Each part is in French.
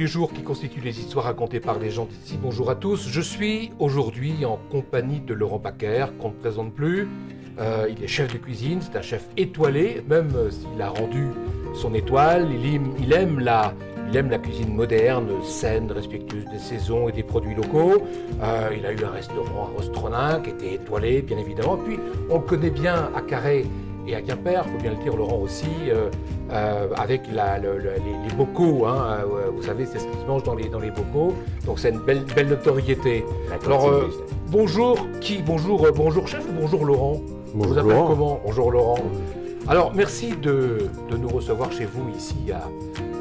jours qui constituent les histoires racontées par les gens d'ici. Bonjour à tous, je suis aujourd'hui en compagnie de Laurent Baquer, qu'on ne présente plus. Il est chef de cuisine, c'est un chef étoilé, même s'il a rendu son étoile. Il aime la cuisine moderne, saine, respectueuse des saisons et des produits locaux. Il a eu un restaurant à Rostronin qui était étoilé, bien évidemment. Puis on le connaît bien à Carhaix et à Quimper, il faut bien le dire, Laurent aussi, avec les bocaux, hein, vous savez, c'est ce qui se mange dans les bocaux, donc c'est une belle notoriété. Alors, bonjour chef ou bonjour Laurent? Bonjour. Je vous appelle comment? Bonjour Laurent. Alors, merci de nous recevoir chez vous ici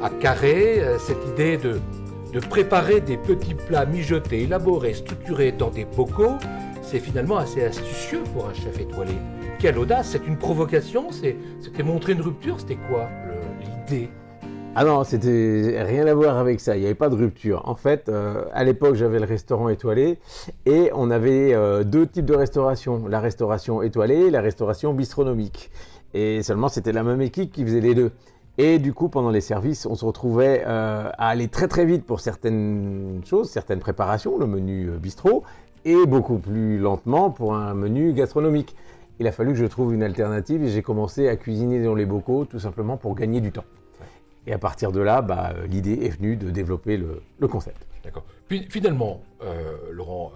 à Carhaix, cette idée de préparer des petits plats mijotés, élaborés, structurés dans des bocaux, c'est finalement assez astucieux pour un chef étoilé. Quelle audace, c'est une provocation, c'était montrer une rupture, c'était quoi l'idée? Ah non, c'était rien à voir avec ça, il n'y avait pas de rupture. En fait, à l'époque, j'avais le restaurant étoilé et on avait deux types de restauration, la restauration étoilée et la restauration bistronomique. Et seulement, c'était la même équipe qui faisait les deux. Et du coup, pendant les services, on se retrouvait à aller très très vite pour certaines choses, certaines préparations, le menu bistrot, et beaucoup plus lentement pour un menu gastronomique. Il a fallu que je trouve une alternative et j'ai commencé à cuisiner dans les bocaux tout simplement pour gagner du temps. Et à partir de là, l'idée est venue de développer le concept. D'accord. Puis finalement, Laurent,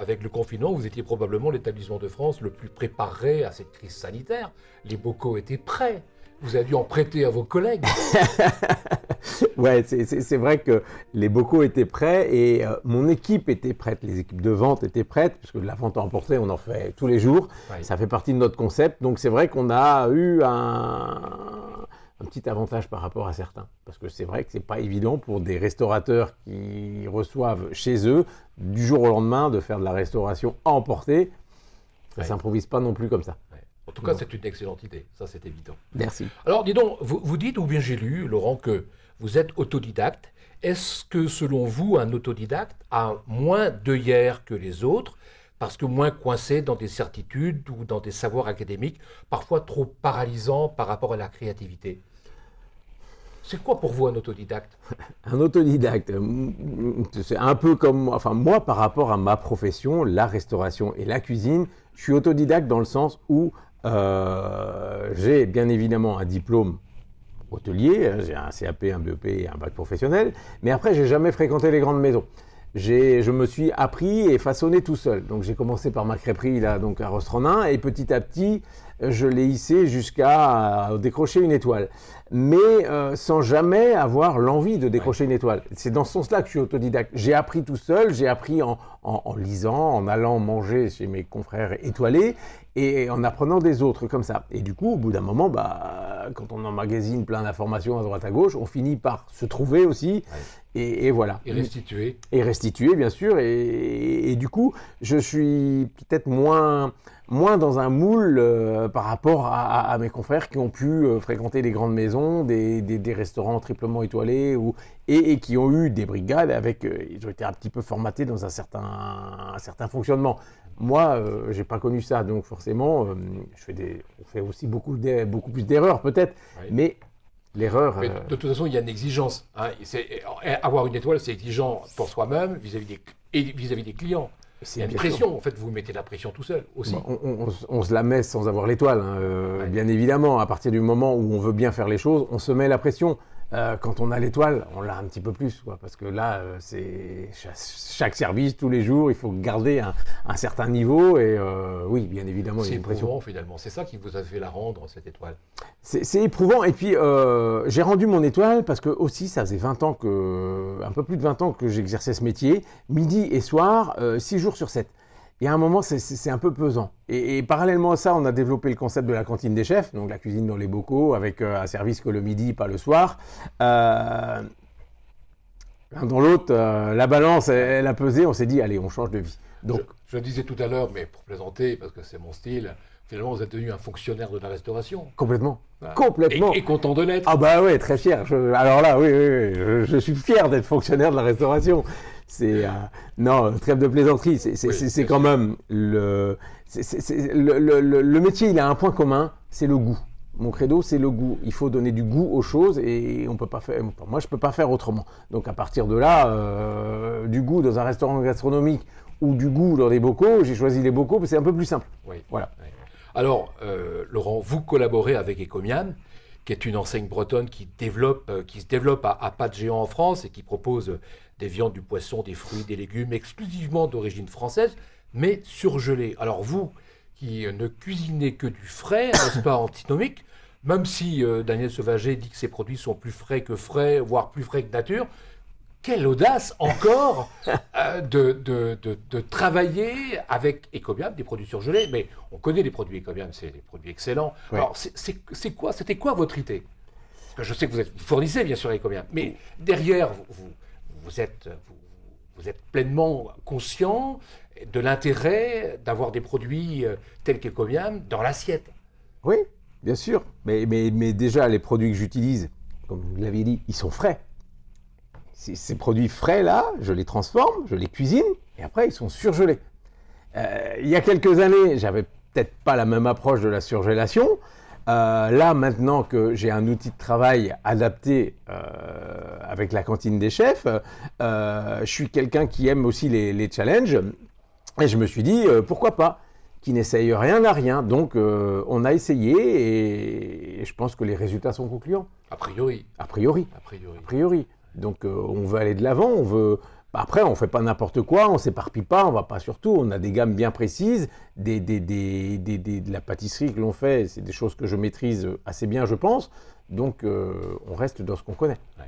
avec le confinement, vous étiez probablement l'établissement de France le plus préparé à cette crise sanitaire. Les bocaux étaient prêts. Vous avez dû en prêter à vos collègues. Ouais, c'est vrai que les bocaux étaient prêts et mon équipe était prête. Les équipes de vente étaient prêtes, puisque de la vente à emporter, on en fait tous les jours. Ouais. Ça fait partie de notre concept. Donc c'est vrai qu'on a eu un petit avantage par rapport à certains. Parce que c'est vrai que ce n'est pas évident pour des restaurateurs qui reçoivent chez eux, du jour au lendemain, de faire de la restauration à emporter. Ça ne s'improvise pas non plus comme ça. En tout cas, c'est une excellente idée, ça c'est évident. Merci. Alors dis donc, vous dites, ou bien j'ai lu, Laurent, que vous êtes autodidacte. Est-ce que selon vous, un autodidacte a moins d'œillères que les autres, parce que moins coincé dans des certitudes ou dans des savoirs académiques, parfois trop paralysants par rapport à la créativité? C'est quoi pour vous un autodidacte? Un autodidacte, c'est un peu comme moi par rapport à ma profession, la restauration et la cuisine, je suis autodidacte dans le sens où j'ai bien évidemment un diplôme hôtelier, j'ai un CAP, un BEP et un bac professionnel, mais après j'ai jamais fréquenté les grandes maisons. Je me suis appris et façonné tout seul. Donc j'ai commencé par ma crêperie là, donc à Rostronin, et petit à petit je l'ai hissé jusqu'à décrocher une étoile. Mais sans jamais avoir l'envie de décrocher une étoile. C'est dans ce sens-là que je suis autodidacte. J'ai appris tout seul, j'ai appris en lisant, en allant manger chez mes confrères étoilés et en apprenant des autres comme ça. Et du coup, au bout d'un moment, quand on emmagasine plein d'informations à droite à gauche, on finit par se trouver aussi. Et voilà. Et restituer. Et restituer, bien sûr. Et du coup, je suis peut-être moins dans un moule par rapport à mes confrères qui ont pu fréquenter des grandes maisons, des restaurants triplement étoilés et qui ont eu des brigades avec, ils ont été un petit peu formatés dans un certain fonctionnement. Moi, j'ai pas connu ça, donc forcément, on fait aussi beaucoup plus d'erreurs peut-être, mais l'erreur... Mais de toute façon, il y a une exigence. Hein. Avoir une étoile, c'est exigeant pour soi-même vis-à-vis des clients. Il y a une pression, en fait, vous mettez la pression tout seul aussi. On se la met sans avoir l'étoile, hein. Bien évidemment. À partir du moment où on veut bien faire les choses, on se met la pression. Quand on a l'étoile, on l'a un petit peu plus, quoi, parce que là, c'est chaque service, tous les jours, il faut garder un certain niveau et oui, bien évidemment, il y a une pression. C'est éprouvant finalement, c'est ça qui vous a fait la rendre, cette étoile. C'est éprouvant et puis j'ai rendu mon étoile parce que aussi ça faisait un peu plus de 20 ans que j'exerçais ce métier, midi et soir, 6 jours sur 7. Et à un moment, c'est un peu pesant. Et parallèlement à ça, on a développé le concept de la cantine des chefs, donc la cuisine dans les bocaux, avec un service que le midi, pas le soir. L'un dans l'autre, la balance, elle a pesé, on s'est dit, allez, on change de vie. Donc, je disais tout à l'heure, mais pour plaisanter, parce que c'est mon style, finalement, vous êtes devenu un fonctionnaire de la restauration. Complètement. Voilà. Complètement. Et content de l'être. Ah bah ouais, très fier. Alors là, oui, je suis fier d'être fonctionnaire de la restauration. Non, trêve de plaisanterie, c'est quand même le métier, il a un point commun, c'est le goût. Mon credo, c'est le goût. Il faut donner du goût aux choses et on peut pas faire. Moi, je peux pas faire autrement. Donc, à partir de là, du goût dans un restaurant gastronomique ou du goût dans des bocaux, j'ai choisi les bocaux parce que c'est un peu plus simple. Oui. Voilà. Oui. Alors, Laurent, vous collaborez avec Ecomiam, qui est une enseigne bretonne qui se développe à pas de géant en France et qui propose des viandes, du poisson, des fruits, des légumes exclusivement d'origine française, mais surgelés. Alors vous, qui ne cuisinez que du frais, n'est-ce pas, antinomique, même si Daniel Sauvager dit que ses produits sont plus frais, voire plus frais que nature, quelle audace encore de travailler avec Ecomiam, des produits surgelés. Mais on connaît les produits Ecomiam, c'est des produits excellents. Ouais. Alors, c'était quoi votre idée? Parce que je sais que vous fournissez bien sûr Ecomiam, mais derrière, vous êtes pleinement conscient de l'intérêt d'avoir des produits tels qu'Ecomiam dans l'assiette. Oui, bien sûr. Mais déjà, les produits que j'utilise, comme vous l'avez dit, ils sont frais. Ces produits frais-là, je les transforme, je les cuisine, et après, ils sont surgelés. Il y a quelques années, j'avais peut-être pas la même approche de la surgélation. Là, maintenant que j'ai un outil de travail adapté avec la cantine des chefs, je suis quelqu'un qui aime aussi les challenges. Et je me suis dit, pourquoi pas? Qui n'essaye rien n'a rien. Donc, on a essayé et je pense que les résultats sont concluants. A priori. A priori. A priori. A priori. Donc, on veut aller de l'avant, on veut... Après, on ne fait pas n'importe quoi, on ne s'éparpille pas, on ne va pas sur tout. On a des gammes bien précises, de la pâtisserie que l'on fait, c'est des choses que je maîtrise assez bien, je pense. Donc, on reste dans ce qu'on connaît. Ouais.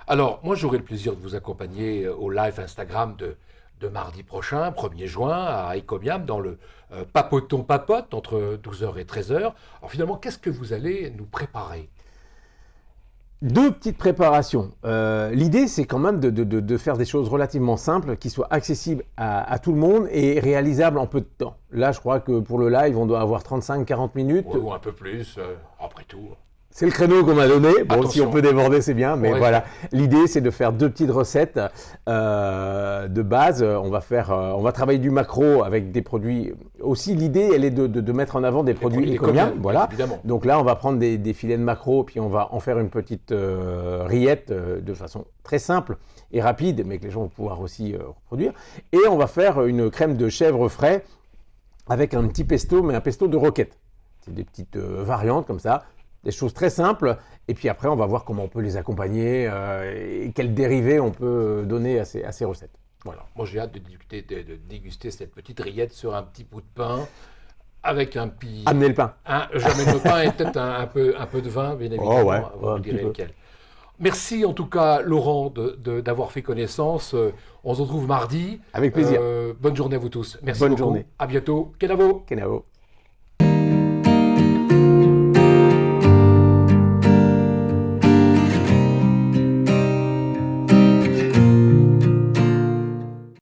Alors, moi, j'aurai le plaisir de vous accompagner au live Instagram de mardi prochain, 1er juin, à Ecomiam, dans le Papoton Papote, entre 12h et 13h. Alors, finalement, qu'est-ce que vous allez nous préparer? Deux petites préparations. L'idée, c'est quand même de faire des choses relativement simples, qui soient accessibles à tout le monde et réalisables en peu de temps. Là, je crois que pour le live, on doit avoir 35-40 minutes. Ouais, ou un peu plus, après tout. C'est le créneau qu'on m'a donné. Bon, Attention. si on peut déborder, c'est bien. Mais Ouais. voilà, l'idée, c'est de faire deux petites recettes de base. On va travailler du maquereau avec des produits. Aussi, l'idée, elle est de mettre en avant des produits Ecomiam. Voilà. Évidemment. Donc là, on va prendre des filets de maquereau, puis on va en faire une petite rillette de façon très simple et rapide, mais que les gens vont pouvoir aussi reproduire. Et on va faire une crème de chèvre frais avec un petit pesto, mais un pesto de roquette. C'est des petites variantes comme ça. Des choses très simples, et puis après on va voir comment on peut les accompagner et quels dérivés on peut donner à ces recettes. Voilà. Moi j'ai hâte de déguster cette petite rillette sur un petit bout de pain, avec un petit... Amenez le pain. J'amène le pain et peut-être un peu de vin, bien évidemment, Oh ouais, vous un me petit direz peu. lequel. Merci en tout cas Laurent d'avoir fait connaissance. On se retrouve mardi. Avec plaisir. Bonne journée à vous tous. Merci Bonne beaucoup. journée. À bientôt. Kenavo. Kenavo.